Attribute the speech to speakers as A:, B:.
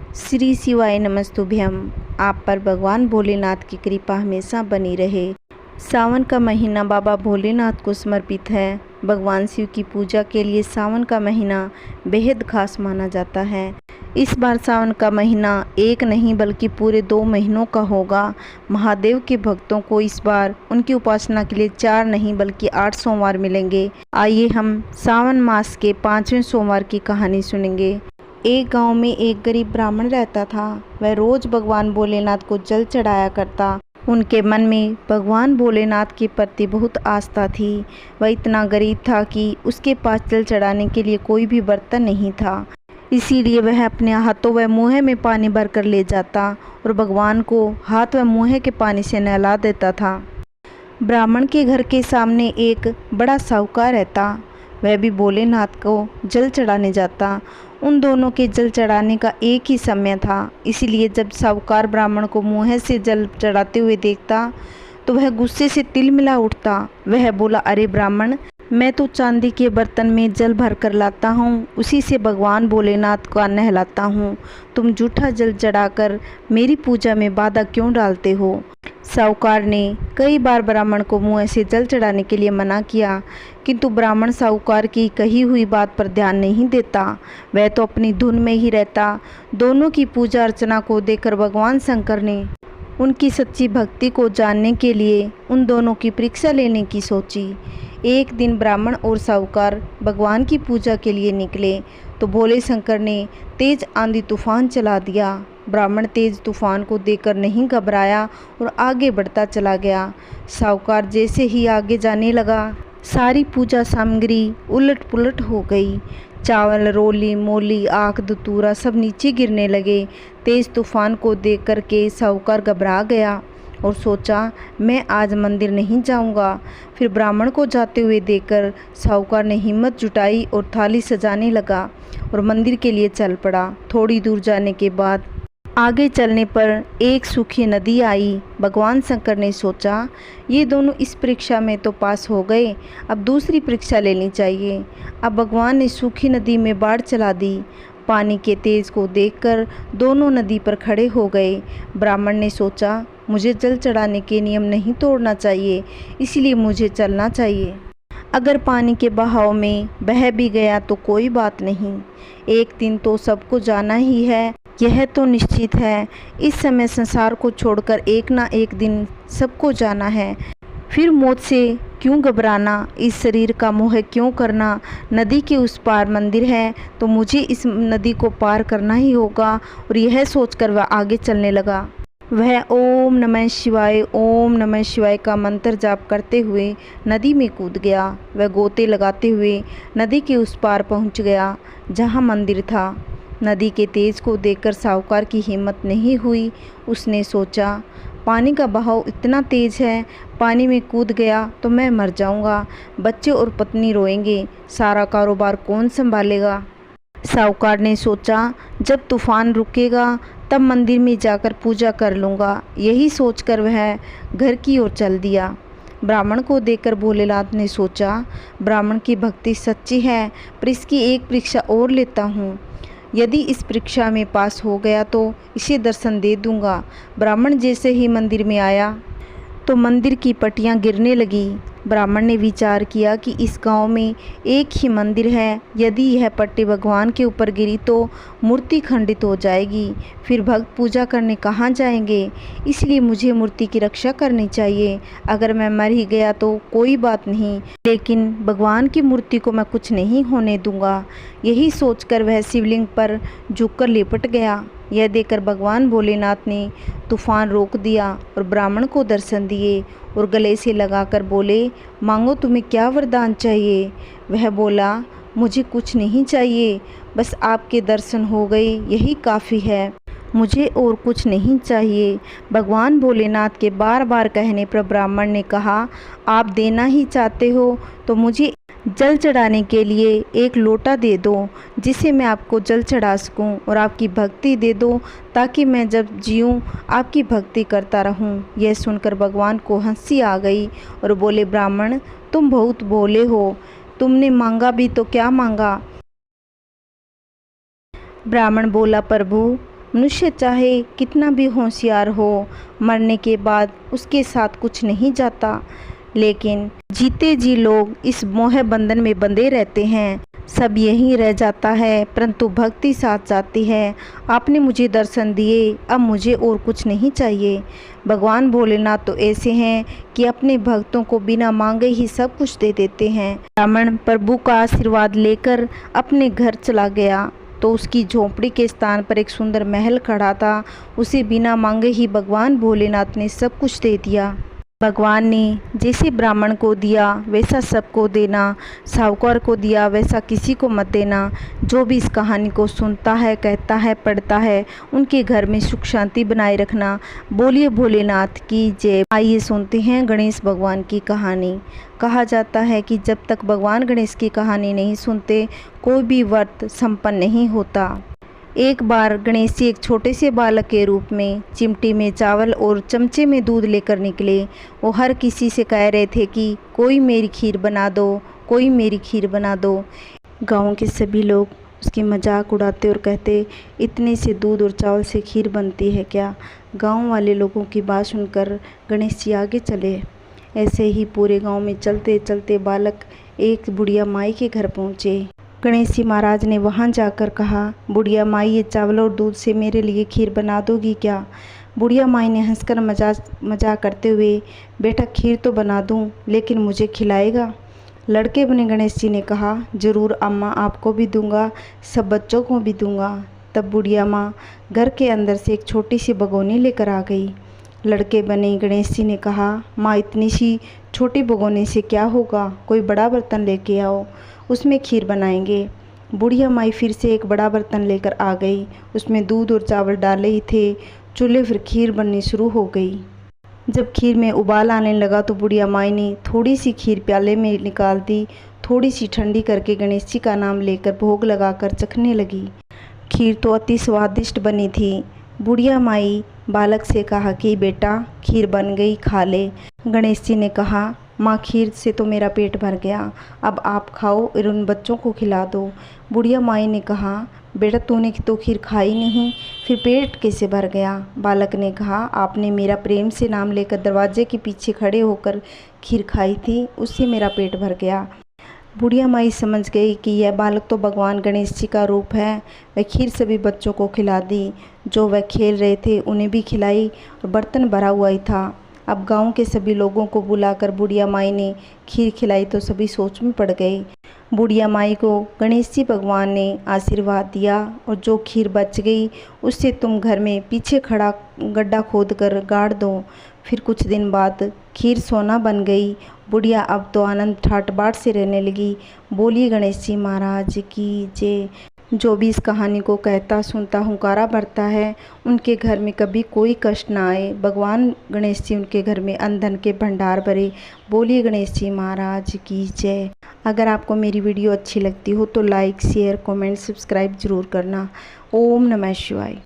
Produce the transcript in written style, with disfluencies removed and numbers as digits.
A: श्री शिवाय नमस्तुभ्यम। आप पर भगवान भोलेनाथ की कृपा हमेशा बनी रहे। सावन का महीना बाबा भोलेनाथ को समर्पित है। भगवान शिव की पूजा के लिए सावन का महीना बेहद खास माना जाता है। इस बार सावन का महीना एक नहीं बल्कि पूरे 2 महीनों का होगा। महादेव के भक्तों को इस बार उनकी उपासना के लिए 4 नहीं बल्कि 8 सोमवार मिलेंगे। आइए हम सावन मास के 5वें सोमवार की कहानी सुनेंगे। एक गांव में एक गरीब ब्राह्मण रहता था। वह रोज भगवान भोलेनाथ को जल चढ़ाया करता। उनके मन में भगवान भोलेनाथ के प्रति बहुत आस्था थी। वह इतना गरीब था कि उसके पास जल चढ़ाने के लिए कोई भी बर्तन नहीं था। इसीलिए वह अपने हाथों व मुँह में पानी भर कर ले जाता और भगवान को हाथ व मुँह के पानी से नहला देता था। ब्राह्मण के घर के सामने एक बड़ा साहूकार रहता। वह भी भोलेनाथ को जल चढ़ाने जाता। उन दोनों के जल चढ़ाने का एक ही समय था। इसीलिए जब साहूकार ब्राह्मण को मुँह से जल चढ़ाते हुए देखता तो वह गुस्से से तिलमिला उठता। वह बोला, अरे ब्राह्मण, मैं तो चांदी के बर्तन में जल भर कर लाता हूँ, उसी से भगवान भोलेनाथ को नहलाता हूँ। तुम जूठा जल चढ़ाकर मेरी पूजा में बाधा क्यों डालते हो? साहूकार ने कई बार ब्राह्मण को मुँह से जल चढ़ाने के लिए मना किया, किंतु ब्राह्मण साहूकार की कही हुई बात पर ध्यान नहीं देता। वह तो अपनी धुन में ही रहता। दोनों की पूजा अर्चना को देखकर भगवान शंकर ने उनकी सच्ची भक्ति को जानने के लिए उन दोनों की परीक्षा लेने की सोची। एक दिन ब्राह्मण और साहूकार भगवान की पूजा के लिए निकले तो भोले शंकर ने तेज आंधी तूफान चला दिया। ब्राह्मण तेज तूफान को देखकर नहीं घबराया और आगे बढ़ता चला गया। साहूकार जैसे ही आगे जाने लगा, सारी पूजा सामग्री उलट पुलट हो गई। चावल, रोली, मोली, आक, धतूरा सब नीचे गिरने लगे। तेज तूफान को देख कर के साहूकार घबरा गया और सोचा, मैं आज मंदिर नहीं जाऊंगा। फिर ब्राह्मण को जाते हुए देखकर साहूकार ने हिम्मत जुटाई और थाली सजाने लगा और मंदिर के लिए चल पड़ा। थोड़ी दूर जाने के बाद आगे चलने पर एक सूखी नदी आई। भगवान शंकर ने सोचा, ये दोनों इस परीक्षा में तो पास हो गए, अब दूसरी परीक्षा लेनी चाहिए। अब भगवान ने सूखी नदी में बाढ़ चला दी। पानी के तेज को देखकर दोनों नदी पर खड़े हो गए। ब्राह्मण ने सोचा, मुझे जल चढ़ाने के नियम नहीं तोड़ना चाहिए, इसलिए मुझे चलना चाहिए। अगर पानी के बहाव में बह भी गया तो कोई बात नहीं, एक दिन तो सबको जाना ही है, यह तो निश्चित है। इस समय संसार को छोड़कर एक ना एक दिन सबको जाना है। फिर मौत से क्यों घबराना, इस शरीर का मोह क्यों करना? नदी के उस पार मंदिर है तो मुझे इस नदी को पार करना ही होगा। और यह सोचकर वह आगे चलने लगा। वह ओम नमः शिवाय, ओम नमः शिवाय का मंत्र जाप करते हुए नदी में कूद गया। वह गोते लगाते हुए नदी के उस पार पहुंच गया जहां मंदिर था। नदी के तेज को देखकर साहूकार की हिम्मत नहीं हुई। उसने सोचा, पानी का बहाव इतना तेज है, पानी में कूद गया तो मैं मर जाऊंगा, बच्चे और पत्नी रोएंगे, सारा कारोबार कौन संभालेगा? साहूकार ने सोचा, जब तूफान रुकेगा तब मंदिर में जाकर पूजा कर लूँगा। यही सोचकर वह घर की ओर चल दिया। ब्राह्मण को देखकर भोलेनाथ ने सोचा, ब्राह्मण की भक्ति सच्ची है, पर इसकी एक परीक्षा और लेता हूँ। यदि इस परीक्षा में पास हो गया तो इसे दर्शन दे दूंगा। ब्राह्मण जैसे ही मंदिर में आया तो मंदिर की पट्टियां गिरने लगी। ब्राह्मण ने विचार किया कि इस गांव में एक ही मंदिर है, यदि यह पट्टी भगवान के ऊपर गिरी तो मूर्ति खंडित हो जाएगी, फिर भक्त पूजा करने कहाँ जाएंगे? इसलिए मुझे मूर्ति की रक्षा करनी चाहिए। अगर मैं मर ही गया तो कोई बात नहीं, लेकिन भगवान की मूर्ति को मैं कुछ नहीं होने दूंगा। यही सोचकर वह शिवलिंग पर झुककर लिपट गया। यह देखकर भगवान भोलेनाथ ने तूफान रोक दिया और ब्राह्मण को दर्शन दिए और गले से लगाकर बोले, मांगो, तुम्हें क्या वरदान चाहिए? वह बोला, मुझे कुछ नहीं चाहिए, बस आपके दर्शन हो गए, यही काफ़ी है, मुझे और कुछ नहीं चाहिए। भगवान भोलेनाथ के बार बार कहने पर ब्राह्मण ने कहा, आप देना ही चाहते हो तो मुझे जल चढ़ाने के लिए एक लोटा दे दो, जिसे मैं आपको जल चढ़ा सकूं, और आपकी भक्ति दे दो ताकि मैं जब जीऊं आपकी भक्ति करता रहूं। यह सुनकर भगवान को हंसी आ गई और बोले, ब्राह्मण, तुम बहुत भोले हो, तुमने मांगा भी तो क्या मांगा? ब्राह्मण बोला, प्रभु, मनुष्य चाहे कितना भी होशियार हो, मरने के बाद उसके साथ कुछ नहीं जाता, लेकिन जीते जी लोग इस मोह बंधन में बंधे रहते हैं। सब यहीं रह जाता है, परंतु भक्ति साथ जाती है। आपने मुझे दर्शन दिए, अब मुझे और कुछ नहीं चाहिए। भगवान भोलेनाथ तो ऐसे हैं कि अपने भक्तों को बिना मांगे ही सब कुछ दे देते हैं। ब्राह्मण प्रभु का आशीर्वाद लेकर अपने घर चला गया तो उसकी झोंपड़ी के स्थान पर एक सुंदर महल खड़ा था। उसे बिना मांगे ही भगवान भोलेनाथ ने सब कुछ दे दिया। भगवान ने जैसे ब्राह्मण को दिया वैसा सबको देना, साहूकार को दिया वैसा किसी को मत देना। जो भी इस कहानी को सुनता है, कहता है, पढ़ता है, उनके घर में सुख शांति बनाए रखना। बोलिए भोलेनाथ की जय। आइए सुनते हैं गणेश भगवान की कहानी। कहा जाता है कि जब तक भगवान गणेश की कहानी नहीं सुनते कोई भी व्रत संपन्न नहीं होता। एक बार गणेश जी एक छोटे से बालक के रूप में चिमटी में चावल और चमचे में दूध लेकर निकले। वो हर किसी से कह रहे थे कि कोई मेरी खीर बना दो, कोई मेरी खीर बना दो। गांव के सभी लोग उसकी मजाक उड़ाते और कहते, इतने से दूध और चावल से खीर बनती है क्या। गांव वाले लोगों की बात सुनकर गणेश जी आगे चले। ऐसे ही पूरे गांव में चलते चलते बालक एक बुढ़िया माई के घर पहुँचे। गणेश जी महाराज ने वहां जाकर कहा, बुढ़िया माई ये चावल और दूध से मेरे लिए खीर बना दोगी क्या। बुढ़िया माई ने हंसकर मजाक करते हुए, बेटा खीर तो बना दूं, लेकिन मुझे खिलाएगा। लड़के बने गणेश जी ने कहा, ज़रूर अम्मा, आपको भी दूंगा, सब बच्चों को भी दूंगा। तब बुढ़िया माँ घर के अंदर से एक छोटी सी भगोनी लेकर आ गई। लड़के बने गणेश जी ने कहा, माँ इतनी सी छोटी भगोनी से क्या होगा, कोई बड़ा बर्तन लेके आओ, उसमें खीर बनाएंगे। बुढ़िया माई फिर से एक बड़ा बर्तन लेकर आ गई। उसमें दूध और चावल डाले ही थे। चूल्हे फिर खीर बननी शुरू हो गई। जब खीर में उबाल आने लगा तो बुढ़िया माई ने थोड़ी सी खीर प्याले में निकाल दी। थोड़ी सी ठंडी करके गणेश जी का नाम लेकर भोग लगाकर चखने लगी। खीर तो अति स्वादिष्ट बनी थी। बुढ़िया माई बालक से कहा कि बेटा खीर बन गई, खा ले। गणेश जी ने कहा, माँ खीर से तो मेरा पेट भर गया, अब आप खाओ और उन बच्चों को खिला दो। बुढ़िया माई ने कहा, बेटा तूने तो खीर खाई नहीं, फिर पेट कैसे भर गया। बालक ने कहा, आपने मेरा प्रेम से नाम लेकर दरवाजे के पीछे खड़े होकर खीर खाई थी, उससे मेरा पेट भर गया। बुढ़िया माई समझ गई कि यह बालक तो भगवान गणेश जी का रूप है। वह खीर सभी बच्चों को खिला दी। जो वह खेल रहे थे उन्हें भी खिलाई और बर्तन भरा हुआ ही था। अब गांव के सभी लोगों को बुलाकर बुढ़िया माई ने खीर खिलाई तो सभी सोच में पड़ गए। बुढ़िया माई को गणेश जी भगवान ने आशीर्वाद दिया और जो खीर बच गई उससे तुम घर में पीछे खड़ा गड्ढा खोद कर गाड़ दो। फिर कुछ दिन बाद खीर सोना बन गई। बुढ़िया अब तो आनंद ठाट बाट से रहने लगी। बोलिए गणेश जी महाराज की जय। जो भी इस कहानी को कहता सुनता हुंकारा भरता है उनके घर में कभी कोई कष्ट ना आए। भगवान गणेश जी उनके घर में अन्न धन के भंडार भरे। बोलिए गणेश जी महाराज की जय। अगर आपको मेरी वीडियो अच्छी लगती हो तो लाइक, शेयर, कमेंट, सब्सक्राइब जरूर करना। ओम नमः शिवाय।